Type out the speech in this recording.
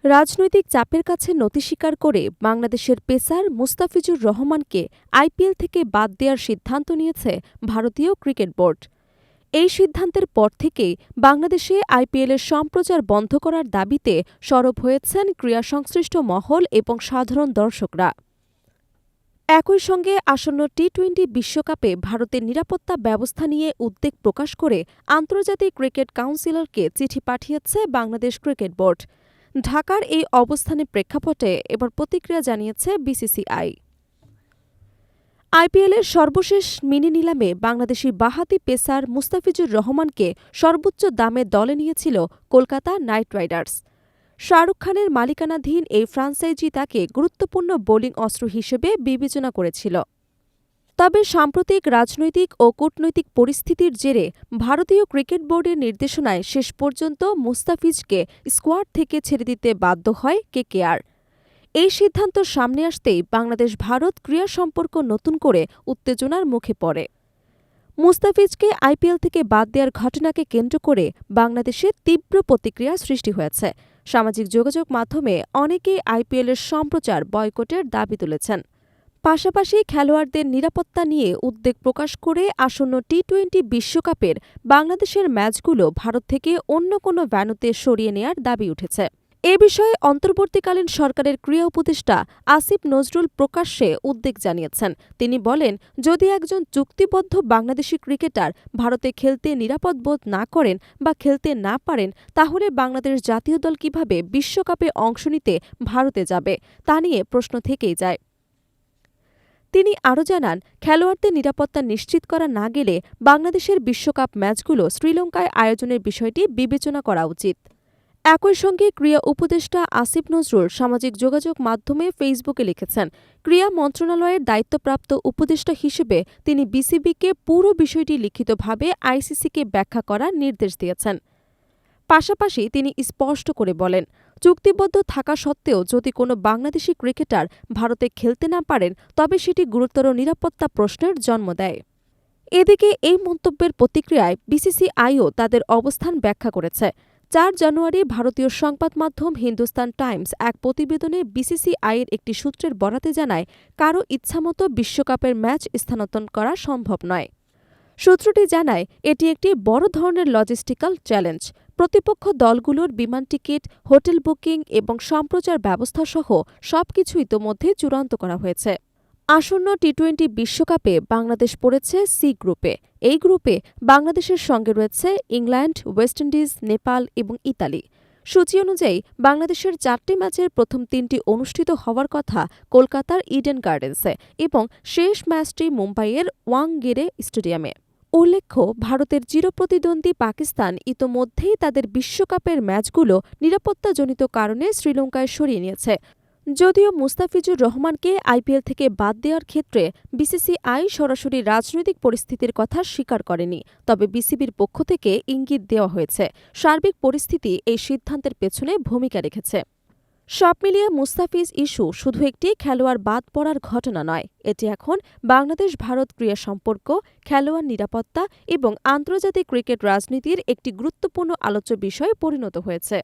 রাজনৈতিক চাপের কাছে নতি স্বীকার করে বাংলাদেশের পেসার মুস্তাফিজুর রহমানকে আইপিএল থেকে বাদ দেওয়ার সিদ্ধান্ত নিয়েছে ভারতীয় ক্রিকেট বোর্ড। এই সিদ্ধান্তের পর থেকেই বাংলাদেশে আইপিএলের সম্প্রচার বন্ধ করার দাবিতে সরব হয়েছেন ক্রীড়া সংশ্লিষ্ট মহল এবং সাধারণ দর্শকরা। একই সঙ্গে আসন্ন টি-20 বিশ্বকাপে ভারতের নিরাপত্তা ব্যবস্থা নিয়ে উদ্বেগ প্রকাশ করে আন্তর্জাতিক ক্রিকেট কাউন্সিলরকে চিঠি পাঠিয়েছে বাংলাদেশ ক্রিকেট বোর্ড। ঢাকার এই অবস্থানের প্রেক্ষাপটে এবার প্রতিক্রিয়া জানিয়েছে বিসিসিআই। আইপিএলের সর্বশেষ মিনি নিলামে বাংলাদেশি বাঁহাতি পেসার মুস্তাফিজুর রহমানকে সর্বোচ্চ দামে দলে নিয়েছিল কলকাতা নাইট রাইডার্স। শাহরুখ খানের মালিকানাধীন এই ফ্র্যাঞ্চাইজি তাকে গুরুত্বপূর্ণ বোলিং অস্ত্র হিসেবে বিবেচনা করেছিল। তবে সাম্প্রতিক রাজনৈতিক ও কূটনৈতিক পরিস্থিতির জেরে ভারতীয় ক্রিকেট বোর্ডের নির্দেশনায় শেষ পর্যন্ত মুস্তাফিজকে স্কোয়াড থেকে ছেড়ে দিতে বাধ্য হয় কেকেআর। এই সিদ্ধান্ত সামনে আসতেই বাংলাদেশ ভারত ক্রীড়া সম্পর্ক নতুন করে উত্তেজনার মুখে পড়ে। মুস্তাফিজকে আইপিএল থেকে বাদ দেওয়ার ঘটনাকে কেন্দ্র করে বাংলাদেশে তীব্র প্রতিক্রিয়া সৃষ্টি হয়েছে। সামাজিক যোগাযোগ মাধ্যমে অনেকেই আইপিএলের সম্প্রচার বয়কটের দাবি তুলেছেন। পাশাপাশি খেলোয়াড়দের নিরাপত্তা নিয়ে উদ্বেগ প্রকাশ করে আসন্ন টি-20 বিশ্বকাপের বাংলাদেশের ম্যাচগুলো ভারত থেকে অন্য কোনো ভেন্যুতে সরিয়ে নেয়ার দাবি উঠেছে। এ বিষয়ে অন্তর্বর্তীকালীন সরকারের ক্রীড়া উপদেষ্টা আসিফ নজরুল প্রকাশ্যে উদ্বেগ জানিয়েছেন। তিনি বলেন, যদি একজন চুক্তিবদ্ধ বাংলাদেশি ক্রিকেটার ভারতে খেলতে নিরাপদ বোধ না করেন বা খেলতে না পারেন, তাহলে বাংলাদেশ জাতীয় দল কিভাবে বিশ্বকাপে অংশ নিতে ভারতে যাবে তা নিয়ে প্রশ্ন থেকেই যায়। তিনি আরও জানান, খেলোয়াড়দের নিরাপত্তা নিশ্চিত করা না গেলে বাংলাদেশের বিশ্বকাপ ম্যাচগুলো শ্রীলঙ্কায় আয়োজনের বিষয়টি বিবেচনা করা উচিত। একই সঙ্গে ক্রীড়া উপদেষ্টা আসিফ নজরুল সামাজিক যোগাযোগ মাধ্যমে ফেসবুকে লিখেছেন, ক্রীড়া মন্ত্রণালয়ের দায়িত্বপ্রাপ্ত উপদেষ্টা হিসেবে তিনি বিসিবিকে পুরো বিষয়টি লিখিতভাবে আইসিসিকে ব্যাখ্যা করার নির্দেশ দিয়েছেন। পাশাপাশি তিনি স্পষ্ট করে বলেন, চুক্তিবদ্ধ থাকা সত্ত্বেও যদি কোনো বাংলাদেশি ক্রিকেটার ভারতে খেলতে না পারেন, তবে সেটি গুরুতর নিরাপত্তা প্রশ্নের জন্ম দেয়। এদিকে এই মন্তব্যের প্রতিক্রিয়ায় বিসিসিআইও তাদের অবস্থান ব্যাখ্যা করেছে। ৪ জানুয়ারি ভারতীয় সংবাদ মাধ্যম হিন্দুস্তান টাইমস এক প্রতিবেদনে বিসিসিআইয়ের একটি সূত্রের বরাতে জানায়, কারও ইচ্ছামতো বিশ্বকাপের ম্যাচ স্থানান্তর করা সম্ভব নয়। সূত্রটি জানায়, এটি একটি বড় ধরনের লজিস্টিক্যাল চ্যালেঞ্জ। প্রতিপক্ষ দলগুলোর বিমান টিকিট, হোটেল বুকিং এবং সম্প্রচার ব্যবস্থাসহ সবকিছু ইতোমধ্যে চূড়ান্ত করা হয়েছে। আসন্ন টি-20 বিশ্বকাপে বাংলাদেশ পড়েছে সি গ্রুপে। এই গ্রুপে বাংলাদেশের সঙ্গে রয়েছে ইংল্যান্ড, ওয়েস্ট ইন্ডিজ, নেপাল এবং ইতালি। সূচি অনুযায়ী বাংলাদেশের 4টি ম্যাচের প্রথম 3টি অনুষ্ঠিত হওয়ার কথা কলকাতার ইডেন গার্ডেন্সে এবং শেষ ম্যাচটি মুম্বাইয়ের ওয়াংগেড়ে স্টেডিয়ামে। উল্লেখ্য, ভারতের চিরপ্রতিদ্বন্দ্বী পাকিস্তান ইতোমধ্যেই তাদের বিশ্বকাপের ম্যাচগুলো নিরাপত্তাজনিত কারণে শ্রীলঙ্কায় সরিয়ে নিয়েছে। যদিও মুস্তাফিজুর রহমানকে আইপিএল থেকে বাদ দেওয়ার ক্ষেত্রে বিসিসিআই সরাসরি রাজনৈতিক পরিস্থিতির কথা স্বীকার করেনি, তবে বিসিবির পক্ষ থেকে ইঙ্গিত দেওয়া হয়েছে সার্বিক পরিস্থিতি এই সিদ্ধান্তের পেছনে ভূমিকা রেখেছে। সব মিলিয়ে মুস্তাফিজ ইস্যু শুধু একটি খেলোয়াড় বাদ পড়ার ঘটনা নয়, এটি এখন বাংলাদেশ ভারত ক্রীড়া সম্পর্ক, খেলোয়াড় নিরাপত্তা এবং আন্তর্জাতিক ক্রিকেট রাজনীতির একটি গুরুত্বপূর্ণ আলোচ্য বিষয়ে পরিণত হয়েছে।